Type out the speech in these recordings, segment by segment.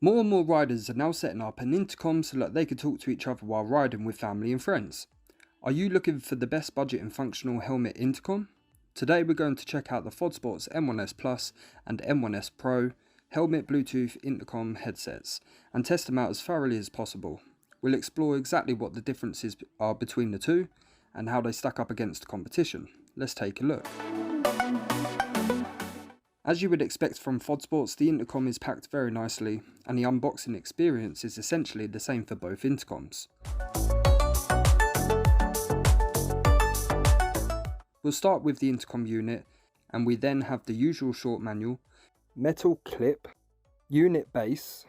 More and more riders are now setting up an intercom so that they can talk to each other while riding with family and friends. Are you looking for the best budget and functional helmet intercom? Today we're going to check out the Fodsports M1-S Plus and M1-S Pro helmet Bluetooth intercom headsets and test them out as thoroughly as possible. We'll explore exactly what the differences are between the two and how they stack up against the competition. Let's take a look. As you would expect from Fodsports, the intercom is packed very nicely and the unboxing experience is essentially the same for both intercoms. We'll start with the intercom unit and we then have the usual short manual, metal clip, unit base,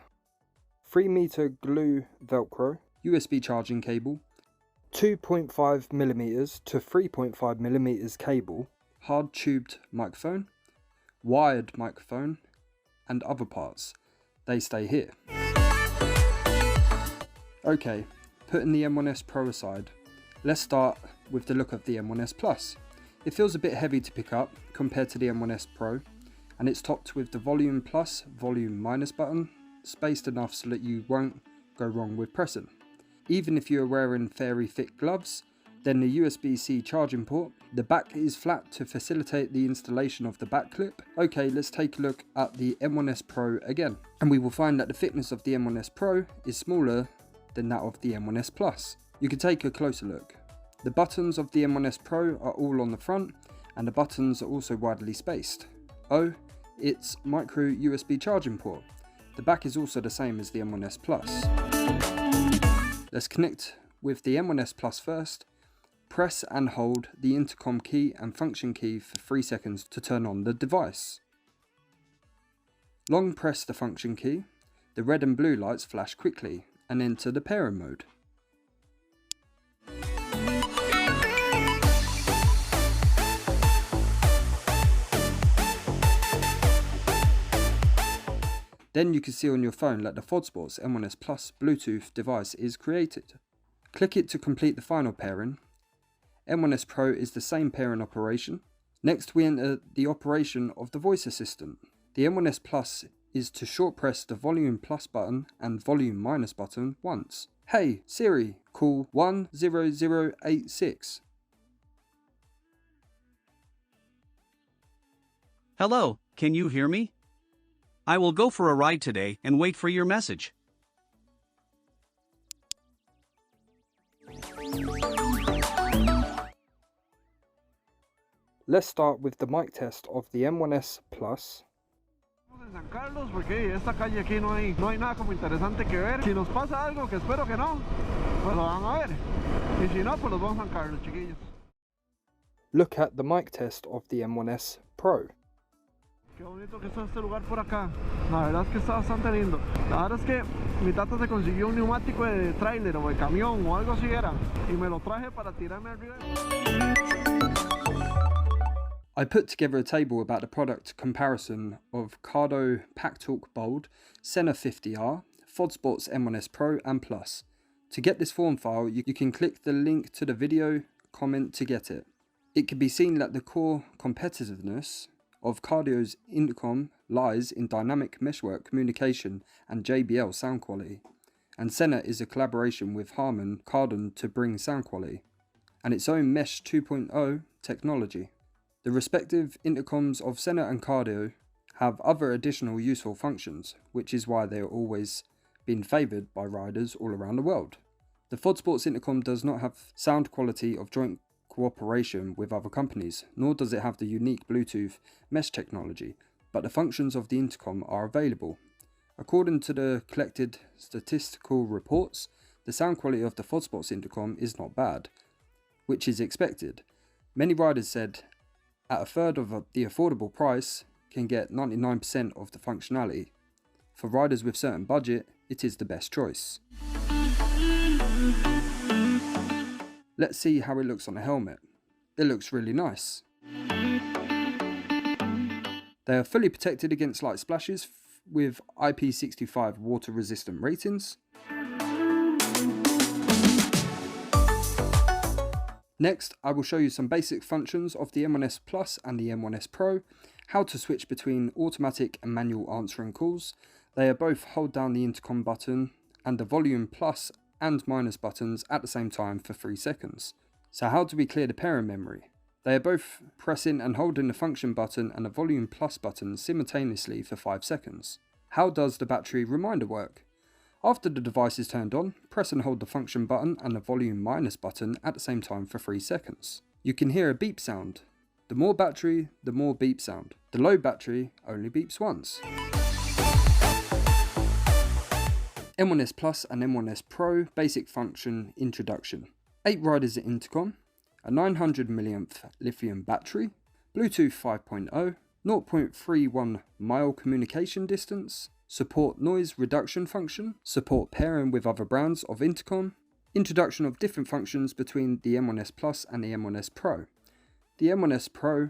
3-meter glue velcro, USB charging cable, 2.5mm to 3.5mm cable, hard tubed microphone, wired microphone and other parts. They stay here. Okay, putting the M1-S Pro aside, let's start with the look of the M1-S Plus. It feels a bit heavy to pick up compared to the M1-S Pro, and it's topped with the volume plus, volume minus button, spaced enough so that you won't go wrong with pressing. Even if you're wearing fairly thick gloves, then the USB-C charging port, the back is flat to facilitate the installation of the back clip. Okay, let's take a look at the M1-S Pro again, and we will find that the thickness of the M1-S Pro is smaller than that of the M1-S Plus. You can take a closer look. The buttons of the M1-S Pro are all on the front, and the buttons are also widely spaced. Oh, it's micro USB charging port. The back is also the same as the M1-S Plus. Let's connect with the M1-S Plus first. Press and hold the intercom key and function key for 3 seconds to turn on the device. Long press the function key, the red and blue lights flash quickly and enter the pairing mode. Then you can see on your phone that the Fodsports M1-S Plus Bluetooth device is created. Click it to complete the final pairing. M1-S Pro is the same pairing operation. Next we enter the operation of the voice assistant. The M1-S Plus is to short press the volume plus button and volume minus button once. Hey Siri, call 10086. Hello, can you hear me? I will go for a ride today and wait for your message. Let's start with the mic test of the M1-S Plus. En San Carlos, porque esta calle aquí no hay nada como interesante que ver. Si nos pasa algo, que espero que no, pues lo van a ver. Y si no, pues los vamos a San Carlos, chiquillos. Look at the mic test of the M1-S Pro. Qué bonito que está este lugar por acá. La verdad es que está bastante lindo. La verdad es que mi tata se consiguió un neumático de tráiler o de camión o algo así era. Y me lo traje para tirarme arriba. I put together a table about the product comparison of Cardo PackTalk Bold, Sena 50R, Fodsports M1-S Pro and Plus. To get this form file, you can click the link to the video comment to get it. It can be seen that the core competitiveness of Cardo's intercom lies in dynamic meshwork communication and JBL sound quality, and Sena is a collaboration with Harman Kardon to bring sound quality, and its own Mesh 2.0 technology. The respective intercoms of Sena and Cardo have other additional useful functions, which is why they are always been favoured by riders all around the world. The Fodsports intercom does not have sound quality of joint cooperation with other companies, nor does it have the unique Bluetooth mesh technology, but the functions of the intercom are available. According to the collected statistical reports, the sound quality of the Fodsports intercom is not bad, which is expected. Many riders said at a third of the affordable price can get 99% of the functionality. For riders with certain budget, it is the best choice. Let's see how it looks on a helmet. It looks really nice. They are fully protected against light splashes with IP65 water resistant ratings. Next, I will show you some basic functions of the M1-S Plus and the M1-S Pro, how to switch between automatic and manual answering calls, They are both hold down the intercom button and the volume plus and minus buttons at the same time for 3 seconds. So how do we clear the pairing memory? They are both pressing and holding the function button and the volume plus button simultaneously for 5 seconds. How does the battery reminder work? After the device is turned on, press and hold the function button and the volume minus button at the same time for 3 seconds. You can hear a beep sound. The more battery, the more beep sound. The low battery only beeps once. M1-S Plus and M1-S Pro Basic Function Introduction. 8 riders at intercom, a 900 mAh lithium battery, Bluetooth 5.0, 0.31 mile communication distance, support noise reduction function, support pairing with other brands of intercom, introduction of different functions between the M1-S Plus and the M1-S Pro. The M1-S Pro,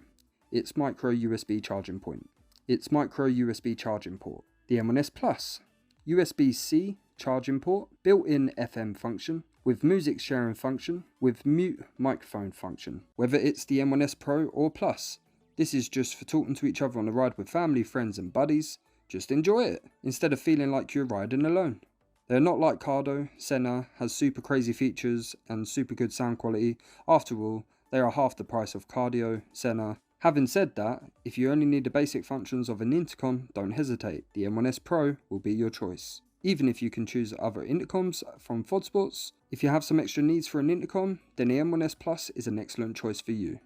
its micro USB charging point, its micro USB charging port. The M1-S Plus, USB-C charging port, built-in FM function, with music sharing function, with mute microphone function. Whether it's the M1-S Pro or Plus, this is just for talking to each other on a ride with family, friends and buddies. Just enjoy it, instead of feeling like you're riding alone. They're not like Cardo. Sena has super crazy features and super good sound quality. After all, they are half the price of Cardo, Sena. Having said that, if you only need the basic functions of an intercom, don't hesitate. The M1-S Pro will be your choice. Even if you can choose other intercoms from Fodsports, if you have some extra needs for an intercom, then the M1-S Plus is an excellent choice for you.